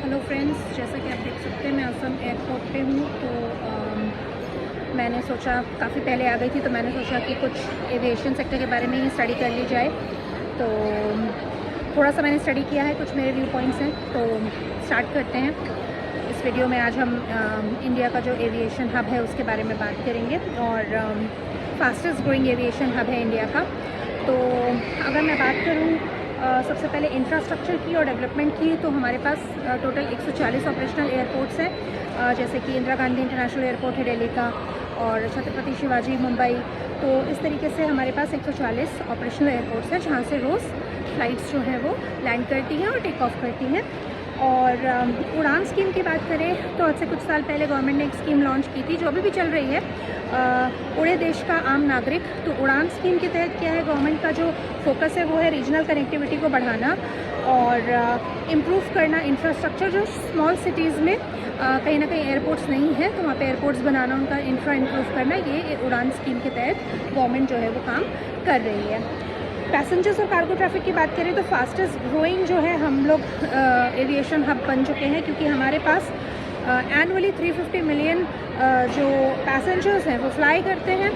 Hello friends, जैसा कि आप देख सकते हैं मैं असम एयरपोर्ट पे हूँ। तो मैंने सोचा, काफ़ी पहले आ गई थी तो मैंने सोचा कि कुछ एविएशन सेक्टर के बारे में ही स्टडी कर ली जाए। तो थोड़ा सा मैंने स्टडी किया है, कुछ मेरे व्यू पॉइंट्स हैं। तो स्टार्ट करते हैं। इस वीडियो में आज हम इंडिया का जो एविएशन हब है उसके बारे में बात करेंगे और फास्टेस्ट ग्रोइंग एविएशन हब है इंडिया का। तो अगर मैं बात करूँ सबसे पहले इंफ्रास्ट्रक्चर की और डेवलपमेंट की, तो हमारे पास टोटल 140 ऑपरेशनल एयरपोर्ट्स हैं, जैसे कि इंदिरा गांधी इंटरनेशनल एयरपोर्ट है दिल्ली का और छत्रपति शिवाजी मुंबई। तो इस तरीके से हमारे पास 140 ऑपरेशनल एयरपोर्ट्स हैं जहाँ से रोज़ फ़्लाइट्स जो हैं वो लैंड करती हैं और टेक ऑफ करती हैं। और उड़ान स्कीम की बात करें तो आज से कुछ साल पहले गवर्नमेंट ने एक स्कीम लॉन्च की थी जो अभी भी चल रही है, उड़े देश का आम नागरिक। तो उड़ान स्कीम के तहत क्या है, गवर्नमेंट का जो फोकस है वो है रीजनल कनेक्टिविटी को बढ़ाना और इम्प्रूव करना इंफ्रास्ट्रक्चर। जो स्मॉल सिटीज़ में कहीं ना कहीं एयरपोर्ट्स नहीं है तो वहाँ पे एयरपोर्ट्स बनाना, उनका इंफ्रा इम्प्रूव करना, ये उड़ान स्कीम के तहत गवर्नमेंट जो है वो काम कर रही है। पैसेंजर्स और कार्गो ट्रैफिक की बात करें तो फास्टेस्ट ग्रोइंग जो है हम लोग एविएशन हब बन चुके हैं, क्योंकि हमारे पास एनुअली 350 मिलियन जो पैसेंजर्स हैं वो फ्लाई करते हैं।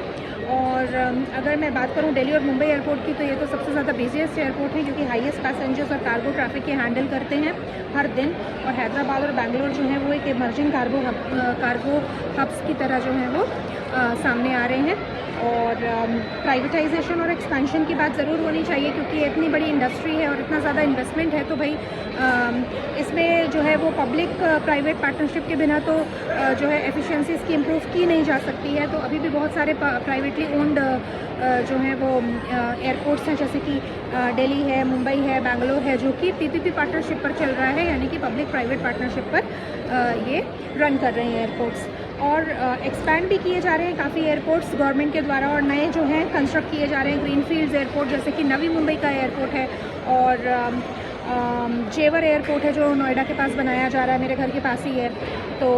और अगर मैं बात करूं दिल्ली और मुंबई एयरपोर्ट की, तो ये तो सबसे ज़्यादा बिजीएस्ट एयरपोर्ट है क्योंकि हाईएस्ट पैसेंजर्स और कार्गो ट्रैफिक ये हैंडल करते हैं हर दिन। और हैदराबाद और बैंगलोर जो है वो एक इमर्जिंग कार्गो हब्स की तरह जो है वो सामने आ रहे हैं। और प्राइवेटाइजेशन और एक्सपेंशन की बात ज़रूर होनी चाहिए, क्योंकि इतनी बड़ी इंडस्ट्री है और इतना ज़्यादा इन्वेस्टमेंट है, तो भाई इसमें जो है वो पब्लिक प्राइवेट पार्टनरशिप के बिना तो जो है एफिशिएंसी इसकी इम्प्रूव की नहीं जा सकती है। तो अभी भी बहुत सारे प्राइवेटली ओन्ड जो हैं वो एयरपोर्ट्स हैं, जैसे कि दिल्ली है, मुंबई है, बैंगलोर है, जो कि पीपीपी पार्टनरशिप पर चल रहा है, यानी कि पब्लिक प्राइवेट पार्टनरशिप पर ये रन कर रहे हैं एयरपोर्ट्स। और एक्सपैंड भी किए जा रहे हैं काफ़ी एयरपोर्ट्स गवर्नमेंट के द्वारा, और नए जो हैं कंस्ट्रक्ट किए जा रहे हैं ग्रीनफील्ड्स एयरपोर्ट, जैसे कि नवी मुंबई का एयरपोर्ट है और जेवर एयरपोर्ट है जो नोएडा के पास बनाया जा रहा है, मेरे घर के पास ही है। तो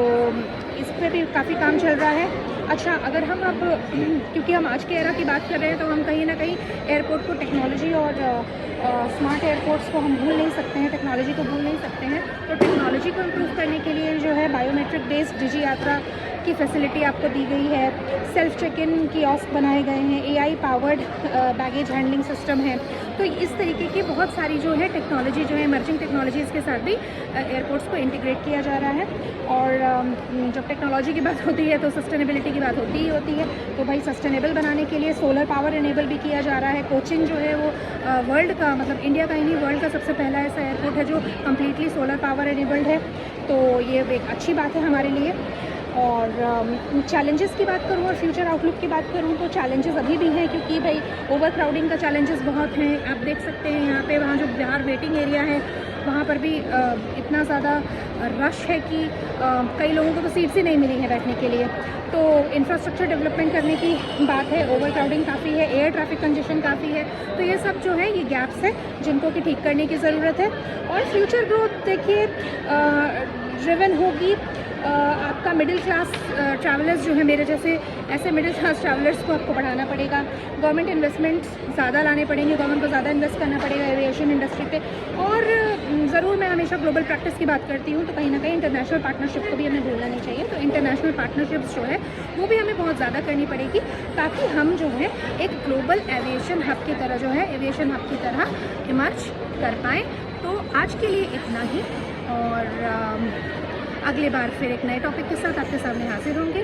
इस पर भी काफ़ी काम चल रहा है। अच्छा, अगर हम अब क्योंकि हम आज के एरा की बात कर रहे हैं तो हम कहीं ना कहीं एयरपोर्ट को टेक्नोलॉजी और स्मार्ट एयरपोर्ट्स को हम भूल नहीं सकते हैं, टेक्नोलॉजी को भूल नहीं सकते हैं। तो टेक्नोलॉजी को इम्प्रूव करने के लिए जो है बायोमेट्रिक बेस्ड डिजी यात्रा की फैसिलिटी आपको दी गई है, सेल्फ चेक इन कियोस्क बनाए गए हैं, AI powered baggage handling system है। तो इस तरीके की बहुत सारी जो है टेक्नोलॉजी जो है इमर्जिंग टेक्नोलॉजीज़ के साथ भी एयरपोर्ट्स को इंटीग्रेट किया जा रहा है। और जब टेक्नोलॉजी की बात होती है तो सस्टेनेबिलिटी की बात होती ही होती है। तो भाई सस्टेनेबल बनाने के लिए सोलर पावर इनेबल भी किया जा रहा है। कोचिन जो है वो वर्ल्ड का, मतलब इंडिया का ही नहीं वर्ल्ड का सबसे पहला ऐसा एयरपोर्ट है जो कम्प्लीटली सोलर पावर इनेबल्ड है। तो ये एक अच्छी बात है हमारे लिए। और चैलेंजेस की बात करूँ और फ्यूचर आउटलुक की बात करूँ तो चैलेंजेस अभी भी हैं, क्योंकि भाई ओवर क्राउडिंग का चैलेंजेस बहुत हैं। आप देख सकते हैं यहाँ पे, वहाँ जो बिहार वेटिंग एरिया है वहाँ पर भी इतना ज़्यादा रश है कि कई लोगों को तो सीट्स ही नहीं मिली हैं बैठने के लिए। तो इंफ्रास्ट्रक्चर डेवलपमेंट करने की बात है, ओवर क्राउडिंग काफ़ी है, एयर ट्रैफिक कंजेशन काफ़ी है। तो ये सब जो है ये गैप्स है जिनको कि ठीक करने की ज़रूरत है। और फ्यूचर ग्रोथ देखिए ड्रिवन होगी आपका मिडिल क्लास ट्रैवलर्स जो है मेरे जैसे, ऐसे मिडिल क्लास ट्रैवलर्स को आपको बढ़ाना पड़ेगा। गवर्नमेंट इन्वेस्टमेंट्स ज़्यादा लाने पड़ेंगे, गवर्नमेंट को ज़्यादा इन्वेस्ट करना पड़ेगा एविएशन इंडस्ट्री पे। और ज़रूर मैं हमेशा ग्लोबल प्रैक्टिस की बात करती हूँ, तो कहीं ना कहीं इंटरनेशनल पार्टनरशिप को भी हमें भूलना नहीं चाहिए। तो इंटरनेशनल पार्टनरशिप्स जो है वो भी हमें बहुत ज़्यादा करनी पड़ेगी, ताकि हम जो है एक ग्लोबल एविएशन हब की तरह जो है एविएशन हब की तरह इमर्ज कर पाएँ। तो आज के लिए इतना ही, और अगली बार फिर एक नए टॉपिक के साथ आपके सामने हाजिर होंगे।